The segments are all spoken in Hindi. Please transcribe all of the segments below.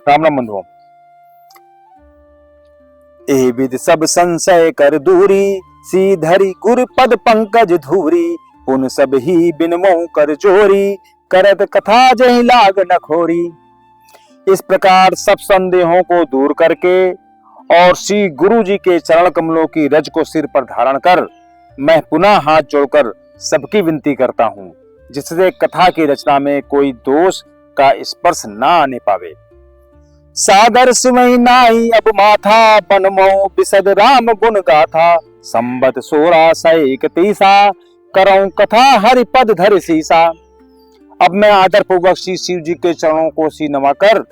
राम राम बंधुओं। ए विद सब संशय कर दूरी, सीधरी गुर पद पंकज धूरी, पुन सब ही बिन मोह कर जोरी, करत कथा जहि लाग न खोरी। इस प्रकार सब संदेहों को दूर करके और श्री गुरु जी के चरण कमलों की रज को सिर पर धारण कर मैं पुनः हाथ जोड़कर सबकी विनती करता हूँ, जिससे कथा की रचना में कोई दोष का स्पर्श ना आने पावे। सादर सिमहि नाई अब माथा, बनमो बिसद राम गुण गाथा, संबत 1631 करऊं कथा हरि पद धर सीसा। अब मैं आदर पूर्वक श्री शिव जी के चरणों को सी नवाकर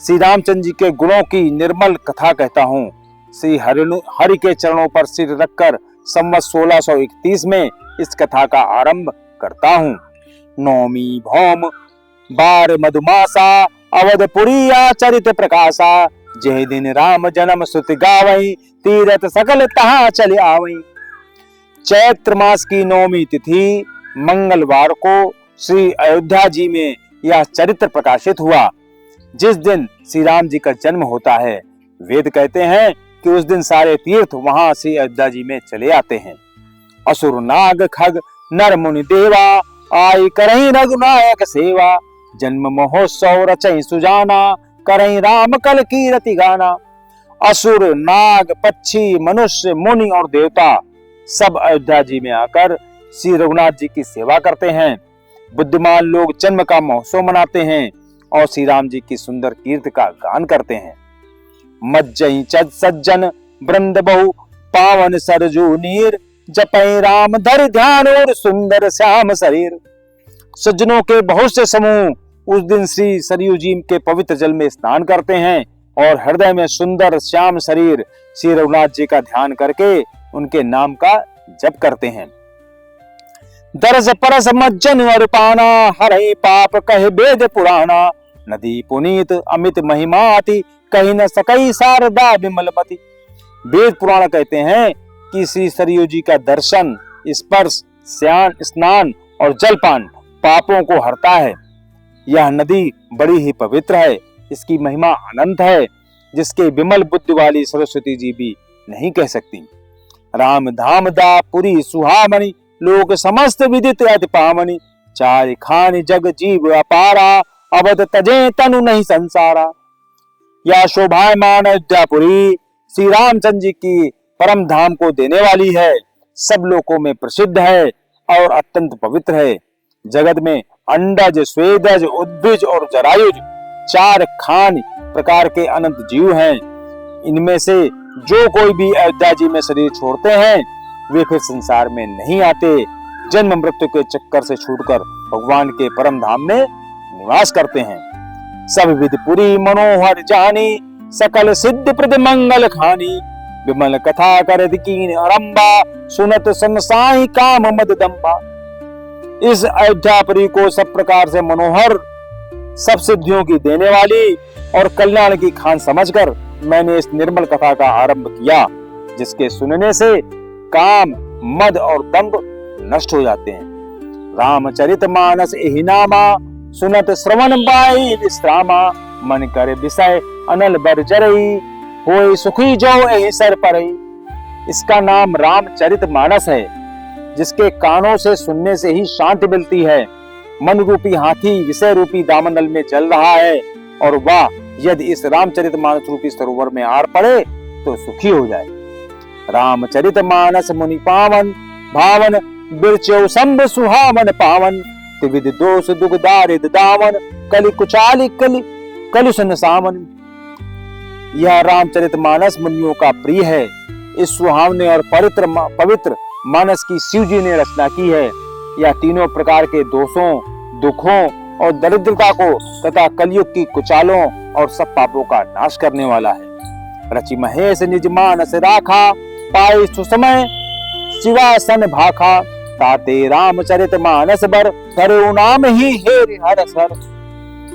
श्री रामचंद्र जी के गुणों की निर्मल कथा कहता हूँ। श्री हरि के चरणों पर सिर रखकर संवत 1631 में इस कथा का आरंभ करता हूँ। नौमी भौम बार मधुमासा, अवधपुरी चरित प्रकाशा, जय दिन राम जन्म श्रुति गावई, तीरथ सकल तहाँ चले आवई। चैत्र मास की नौमी तिथि मंगलवार को श्री अयोध्या जी में यह चरित्र प्रकाशित हुआ, जिस दिन श्री राम जी का जन्म होता है। वेद कहते हैं कि उस दिन सारे तीर्थ वहां श्री अयोध्या जी में चले आते हैं। असुर नाग खग नर मुनि देवा, आई करहीं रघुनायक सेवा, जन्म महोत्सव रचई सुजाना, करहीं राम कल कीरति गाना। असुर नाग पक्षी मनुष्य मुनि और देवता सब अयोध्या जी में आकर श्री रघुनाथ जी की सेवा करते हैं। बुद्धिमान लोग जन्म का महोत्सव मनाते हैं और श्री राम जी की सुंदर कीर्ति का गान करते हैं। मज्जई सज्जन वृंद बहु, पावन सरजू नीर, जपई राम धर ध्यान और सुंदर श्याम शरीर। सज्जनों के बहुत से समूह उस दिन श्री सरयू जी के पवित्र जल में स्नान करते हैं और हृदय में सुंदर श्याम शरीर श्री रघुनाथ जी का ध्यान करके उनके नाम का जप करते हैं। दरस परस मज्जन और पाना, हरहि पाप कहे वेद पुराना, नदी पुनीत अमित महिमाति, कहीं न सकई शारदा विमलमति। वेद पुराण कहते हैं कि श्री सरयू जी का दर्शन, स्पर्श, स्नान और जलपान पापों को हरता है। यह नदी बड़ी ही पवित्र है, इसकी महिमा अनंत है, जिसके विमल बुद्धि वाली सरस्वती जी भी नहीं कह सकती। राम धाम दा पुरी सुहामणि, लोक समस्त विदित अति पावनि, चारि खानि जग जीव अपारा, अवध तजे तनु नहीं संसारा। यह शोभायमान अयोध्यापुरी श्री रामचंद्र जी की परम धाम को देने वाली है, सब लोकों में प्रसिद्ध है और अत्यंत पवित्र है। जगत में अंडज, स्वेदज, उद्भिज और जरायुज 4 खान प्रकार के अनंत जीव हैं। इनमें से जो कोई भी अयोध्या जी में शरीर छोड़ते हैं वे फिर संसार में नहीं आते, जन्म मृत्यु के चक्कर से छूटकर भगवान के परम धाम में निवास करते हैं। सब विधपुरी मनोहर जानी, सकल सिद्ध प्रद मंगल खानी, विमल कथा करत कीन आरंभा, सुनत संसाई काम मद दंबा। इस अयोध्यापुरी को सब प्रकार से मनोहर, सब सिद्धियों की देने वाली और कल्याण की खान समझकर मैंने इस निर्मल कथा का आरंभ किया, जिसके सुनने से काम, मद और दंभ नष्ट हो जाते हैं। रामचरित मानस एहि नामा, सुनत श्रवण बाई विश्रामा, मन करे विषय अनल बर जरई, होए सुखी जो एहि सर परई। इसका नाम रामचरित मानस है, जिसके कानों से सुनने से ही शांति मिलती है। मन रूपी हाथी विषय रूपी दामनल में चल रहा है और वह यदि इस रामचरित मानस रूपी सरोवर में आड़ पड़े तो सुखी हो जाए। रामचरित मानस मुनि पावन, भावन बिरचौ संभ सुहावन पावन, त्रिविध दोष दुख दारिद दावन, कलि कुचाली कलि सन सावन। यह रामचरित मानस मुनियों का प्रिय है। इस सुहावने और पवित्र मानस की शिव जी ने रचना की है। यह तीनों प्रकार के दोषों, दुखों और दरिद्रता को तथा कलयुग की कुचालों और सब पापों का नाश करने वाला है। रचि महेश निज मानस राखा, पाए सुसमय शिवासन भाखा, ताते रामचरित मानस बर, धरो नाम ही हेरि हर सर।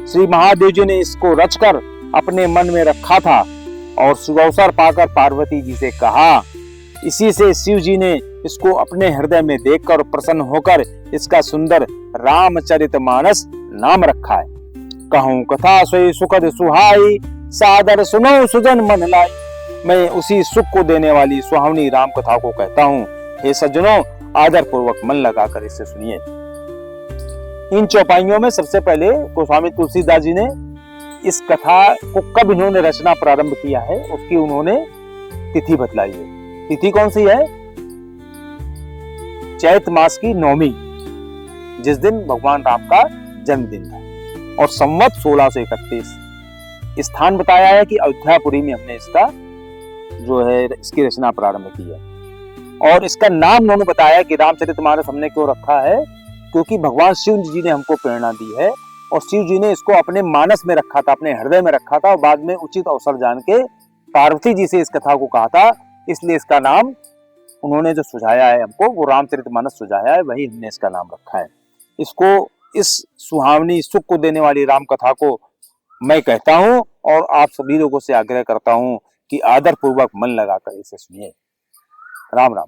श्री महादेव जी ने इसको रचकर अपने मन में रखा था और सुअवसर पाकर पार्वती जी से कहा। इसी से शिव जी ने इसको अपने हृदय में देखकर प्रसन्न होकर इसका सुंदर रामचरित मानस नाम रखा है। कहूँ कथा सोई सुखद सुहाई, सादर सुनो सुजन मन लाई। मैं उसी सुख को देने वाली सुहावनी राम कथा को कहता हूँ। हे सज्जनों, आदर पूर्वक मन लगाकर इसे सुनिए। इन चौपाइयों में सबसे पहले गोस्वामी तुलसीदास जी ने इस कथा को कब इन्होंने रचना प्रारंभ किया है उसकी उन्होंने तिथि बतलाई है। तिथि कौन सी है? चैत मास की 9वीं, जिस दिन भगवान राम का जन्मदिन था, और संवत 1631। स्थान बताया है कि अयोध्यापुरी में हमने इसका जो है इसकी रचना प्रारंभ की है। और इसका नाम उन्होंने बताया कि रामचरितमानस हमने क्यों रखा है, क्योंकि भगवान शिव जी ने हमको प्रेरणा दी है और शिव जी ने इसको अपने मानस में रखा था, अपने हृदय में रखा था, और बाद में उचित अवसर जान के पार्वती जी से इस कथा को कहा था। इसलिए इसका नाम उन्होंने जो सुझाया है हमको, वो रामचरितमानस सुझाया है, वही हमने इसका नाम रखा है। इसको, इस सुहावनी सुख को देने वाली राम कथा को मैं कहता हूं और आप सभी लोगों से आग्रह करता हूं कि आदर पूर्वक मन लगाकर इसे सुनिए। राम राम।